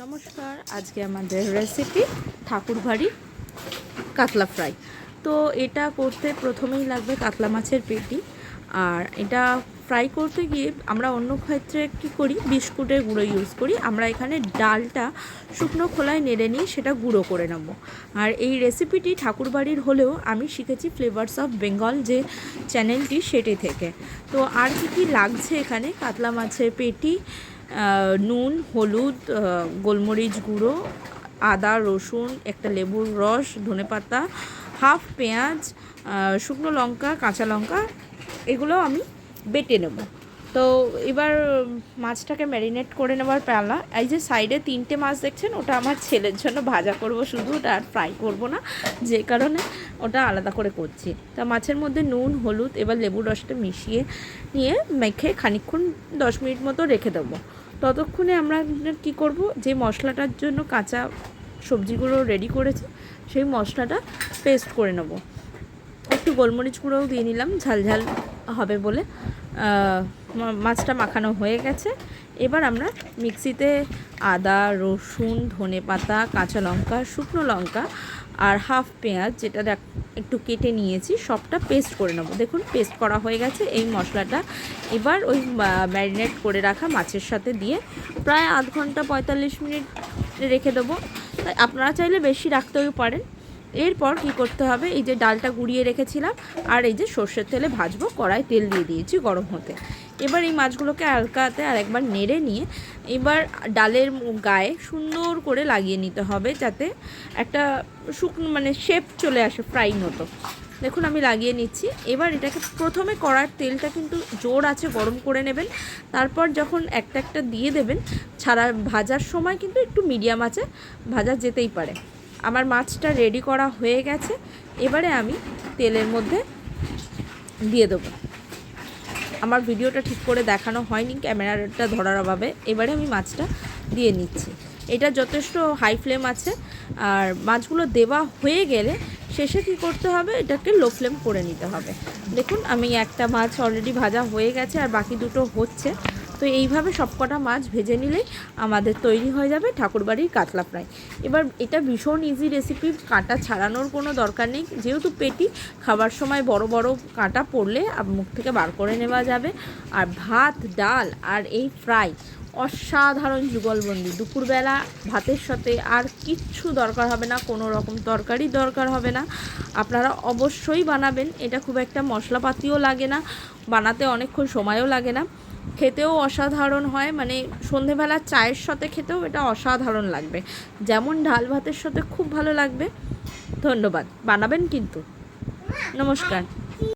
নমস্কার, আজকে আমাদের রেসিপি ঠাকুরবাড়ি কাতলা ফ্রাই। তো এটা করতে প্রথমেই লাগবে কাতলা মাছের পেটি। আর এটা ফ্রাই করতে গিয়ে আমরা অন্য ক্ষেত্রে কী করি, বিস্কুটের গুঁড়ো ইউজ করি। আমরা এখানে ডালটা শুকনো খোলায় নেড়ে নিয়ে সেটা গুঁড়ো করে নেব। আর এই রেসিপিটি ঠাকুরবাড়ির হলেও আমি শিখেছি ফ্লেভারস অফ বেঙ্গল যে চ্যানেলটি সেটি থেকে। তো আর কি লাগছে এখানে, কাতলা মাছের পেটি, নুন, হলুদ, গোলমরিচ গুঁড়ো, আদা, রসুন, একটা লেবুর রস, ধনেপাতা, হাফ পেঁয়াজ, শুকনো লঙ্কা, কাঁচা লঙ্কা, এগুলো আমি বেটে নেব। তো এবার মাছটাকে ম্যারিনেট করে নেওয়ার পালা। এই যে সাইডে 3টে মাছ দেখছেন, ওটা আমার ছেলের জন্য ভাজা করব শুধু, ওটা আর ফ্রাই করব না, যে কারণে ওটা আলাদা করে করছি। তা মাছের মধ্যে নুন, হলুদ, এবার লেবুর রসটা মিশিয়ে নিয়ে মেখে খানিকক্ষণ 10 মিনিট মতো রেখে দেবো। ততক্ষণে আমরা কি করব, যে মশলাটার জন্য কাঁচা সবজিগুলো রেডি করেছি সেই মশলাটা পেস্ট করে নেব। একটু গোলমরিচ গুঁড়োও দিয়ে নিলাম, ঝাল ঝাল হবে বলে। মাছটা মাখানো হয়ে গেছে। এবার আমরা মিক্সিতে আদা, রসুন, ধনেপাতা, কাঁচা লঙ্কা, শুকনো লঙ্কা আর হাফ পেঁয়াজ, যেটা একটু কেটে নিয়েছি, সবটা পেস্ট করে নেব। দেখুন পেস্ট করা হয়ে গেছে। এই মশলাটা এবার ওই ম্যারিনেট করে রাখা মাছের সাথে দিয়ে প্রায় আধ ঘন্টা 45 মিনিট রেখে দেবো। আপনারা চাইলে বেশি রাখতেও পারেন। এরপর কি করতে হবে, এই যে ডালটা গুঁড়িয়ে রেখেছিলাম আর এই যে সর্ষের তেলে ভাজবো, কড়াই তেল দিয়ে দিয়েছি গরম হতে। এবার এই মাছগুলোকে হালকাতে আর একবার নেড়ে নিয়ে এবার ডালের গায়ে সুন্দর করে লাগিয়ে নিতে হবে, যাতে একটা শুকনো শেপ চলে আসে ফ্রাই মতো। দেখুন আমি লাগিয়ে নিচ্ছি। এবার এটাকে প্রথমে কড়ার তেলটা কিন্তু জোর আছে গরম করে নেবেন। তারপর যখন একটা একটা দিয়ে দেবেন, ভাজার সময় কিন্তু একটু মিডিয়াম আছে ভাজা যেতেই পারে। আমার মাছটা রেডি করা হয়ে গেছে। এবারে আমি তেলের মধ্যে দিয়ে দেবো। আমার ভিডিওটা ঠিক করে দেখানো হয়নি ক্যামেরাটা ধরার অভাবে। এবারে আমি মাছটা দিয়ে নিচ্ছি। এটা যথেষ্ট হাই ফ্লেম আছে। আর মাছগুলো দেওয়া হয়ে গেলে শেষে কি করতে হবে, এটাকে লো ফ্লেম করে নিতে হবে। দেখুন আমি একটা মাছ অলরেডি ভাজা হয়ে গেছে আর বাকি দুটো হচ্ছে। তো এইভাবে সবকটা মাছ ভেজে নিলেই আমাদের তৈরি হয়ে যাবে ঠাকুরবাড়ির কাতলা ফ্রাই। এবার এটা ভীষণ ইজি রেসিপি, কাঁটা ছাড়ানোর কোনো দরকার নেই। যেহেতু পেটি, খাবার সময় বড় বড় কাঁটা পড়লে মুখ থেকে বার করে নেওয়া যাবে। আর ভাত, ডাল আর এই ফ্রাই অসাধারণ যুগলবন্দি। দুপুরবেলা ভাতের সাথে আর কিচ্ছু দরকার হবে না, কোনো রকম তরকারি দরকার হবে না। আপনারা অবশ্যই বানাবেন। এটা খুব একটা মশলাপাতিও লাগে না, বানাতে অনেকক্ষণ সময়ও লাগে না, খেতেও অসাধারণ হয়। সন্ধেবেলা চায়ের সাথে খেতেও এটা অসাধারণ লাগবে, যেমন ঢাল ভাতের সাথে খুব ভালো লাগবে। ধন্যবাদ, বানাবেন কিন্তু। নমস্কার।